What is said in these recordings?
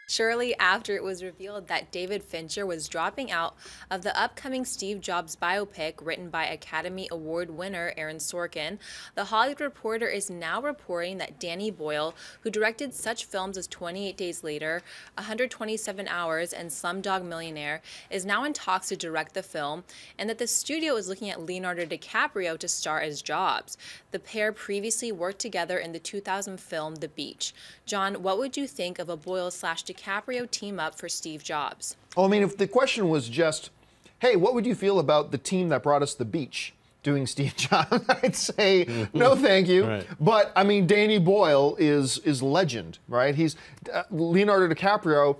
Shortly after it was revealed that David Fincher was dropping out of the upcoming Steve Jobs biopic written by Academy Award winner Aaron Sorkin, The Hollywood Reporter is now reporting that Danny Boyle, who directed such films as 28 Days Later, 127 Hours, and Slumdog Millionaire, is now in talks to direct the film, and that the studio is looking at Leonardo DiCaprio to star as Jobs. The pair previously worked together in the 2000 film The Beach. John, what would you think of a Boyle/DiCaprio team up for Steve Jobs? Oh, I mean, if the question was just, hey, what would you feel about the team that brought us The Beach doing Steve Jobs? I'd say, no, thank you. Right. But, I mean, Danny Boyle is legend, right? He's Leonardo DiCaprio,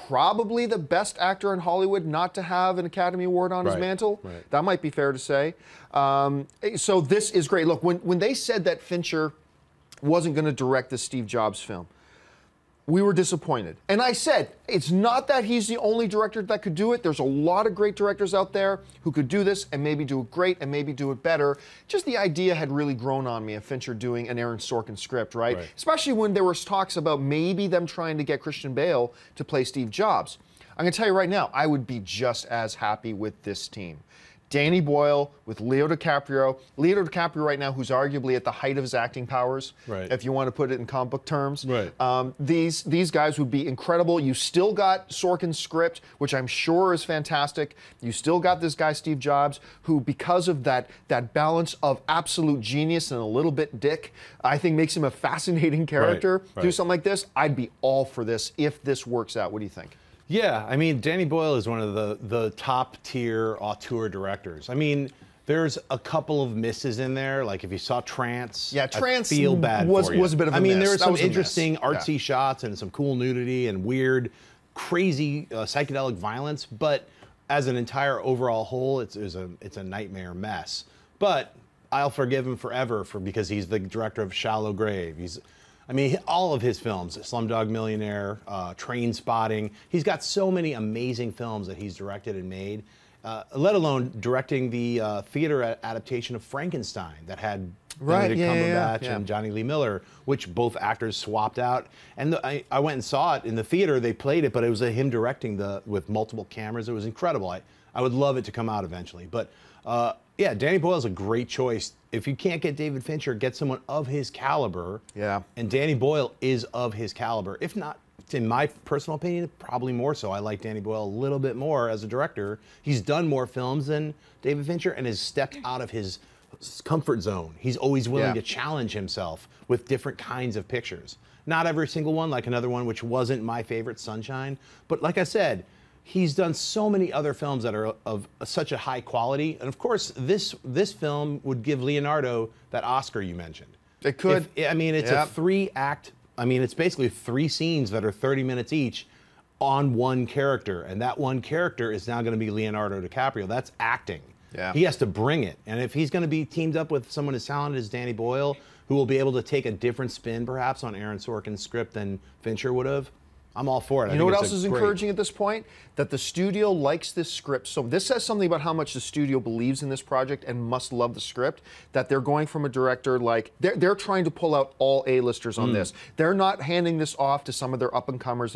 probably the best actor in Hollywood not to have an Academy Award on his mantle. Right. That might be fair to say. So this is great. Look, when they said that Fincher wasn't going to direct the Steve Jobs film, we were disappointed. And I said, it's not that he's the only director that could do it. There's a lot of great directors out there who could do this and maybe do it great and maybe do it better. Just the idea had really grown on me of Fincher doing an Aaron Sorkin script, right? Especially when there was talks about maybe them trying to get Christian Bale to play Steve Jobs. I'm gonna tell you right now, I would be just as happy with this team. Danny Boyle with Leo DiCaprio. Leo DiCaprio right now, who's arguably at the height of his acting powers, if you want to put it in comic book terms. These guys would be incredible. You still got Sorkin's script, which I'm sure is fantastic. You still got this guy, Steve Jobs, who, because of that balance of absolute genius and a little bit dick, I think makes him a fascinating character. Do something like this. I'd be all for this if this works out. What do you think? Yeah, I mean, Danny Boyle is one of the top tier auteur directors. I mean, there's a couple of misses in there. Like if you saw Trance, Trance I feel bad was for you. a bit of a I mean, miss. there were some interesting artsy shots and some cool nudity and weird, crazy psychedelic violence. But as an entire overall whole, it's a nightmare mess. But I'll forgive him forever because he's the director of Shallow Grave. I mean, all of his films, Slumdog Millionaire, Train Spotting, he's got so many amazing films that he's directed and made, let alone directing the theater adaptation of Frankenstein that had Benedict Cumberbatch and Johnny Lee Miller, which both actors swapped out. And I went and saw it in the theater. They played it, but it was him directing with multiple cameras. It was incredible. I would love it to come out eventually. But yeah, Danny Boyle is a great choice. If you can't get David Fincher, get someone of his caliber. And Danny Boyle is of his caliber. If not, in my personal opinion, probably more so. I like Danny Boyle a little bit more as a director. He's done more films than David Fincher and has stepped out of his comfort zone. He's always willing to challenge himself with different kinds of pictures. Not every single one, like another one which wasn't my favorite, Sunshine. But like I said, he's done so many other films that are of such a high quality. And of course, this film would give Leonardo that Oscar you mentioned. It could. I mean, it's a 3-act, I mean, it's basically 3 scenes that are 30 minutes each on one character. And that one character is now going to be Leonardo DiCaprio. That's acting. He has to bring it. And if he's going to be teamed up with someone as talented as Danny Boyle, who will be able to take a different spin perhaps on Aaron Sorkin's script than Fincher would have, I'm all for it. You know what else is encouraging at this point? That the studio likes this script. So this says something about how much the studio believes in this project and must love the script, that they're going from a director like, they're trying to pull out all A-listers on this. They're not handing this off to some of their up-and-comers.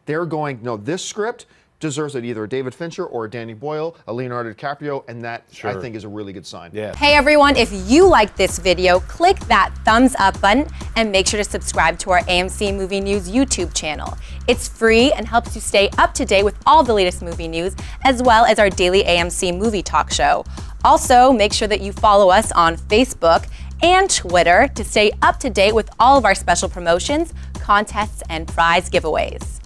They're going, no, this script deserves it, either a David Fincher or a Danny Boyle, a Leonardo DiCaprio, and that, I think, is a really good sign. Hey everyone, if you liked this video, click that thumbs up button and make sure to subscribe to our AMC Movie News YouTube channel. It's free and helps you stay up to date with all the latest movie news, as well as our daily AMC movie talk show. Also, make sure that you follow us on Facebook and Twitter to stay up to date with all of our special promotions, contests, and prize giveaways.